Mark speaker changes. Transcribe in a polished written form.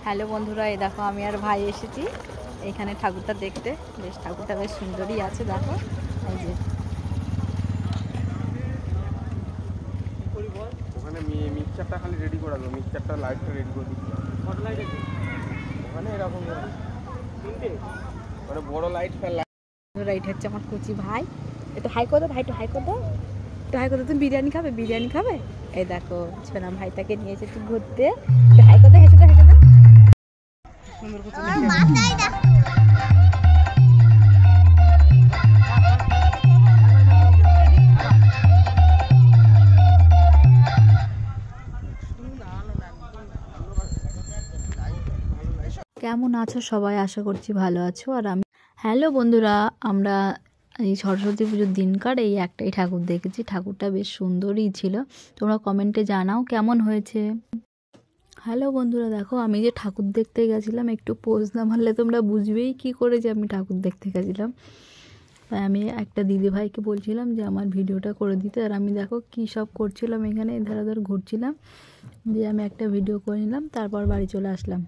Speaker 1: Hello বন্ধুরা, এই দেখো আমি আর ভাই এসেছি এখানে ঠাকুরটা দেখতে। বেশ ঠাকুরটা বেশ সুন্দরই আছে, দেখো এই যে।
Speaker 2: ওখানে মিক্সচারটা খালি রেডি করে দাও, মিক্সচারটা লাইটটা রেডি করে দিচ্ছি। কত লাইট আছে ওখানে? এরকম তিনটে, মানে বড় লাইট ফেল।
Speaker 1: এটা হচ্ছে আমার কুচি ভাই। একটু হাই করে দাও ভাই, একটু হাই করে দাও, একটু হাই করে দাও। তুমি বিরিয়ানি খাবে? বিরিয়ানি খাবে? এই দেখো ছোনা ভাইটাকে নিয়ে এসেছি ঘুরতে। একটু হাই করে দাও, হেসে দাও, হেসে দাও। সুন্দর কুচি কেমন আছো সবাই? আশা করছি ভালো আছো। আর আমি হ্যালো বন্ধুরা, আমরা এই সরস্বতী পুজোর দিনকার এই একটাই ঠাকুর দেখেছি। ঠাকুরটা বেশ সুন্দরই ছিল। তোমরা কমেন্টে জানাও কেমন হয়েছে। হ্যালো বন্ধুরা, দেখো আমি যে ঠাকুর দেখতে গেছিলাম, একটু পোজ না মারলে তোমরা বুঝবেই কি করে যে আমি ঠাকুর দেখতে গেছিলাম। তাই আমি একটা দিদিভাইকে বলছিলাম যে আমার ভিডিওটা করে দিতে। আর আমি দেখো কী সব করছিলাম, এখানে ধার ঘুরছিলাম, যে আমি একটা ভিডিও করে নিলাম, তারপর বাড়ি চলে আসলাম।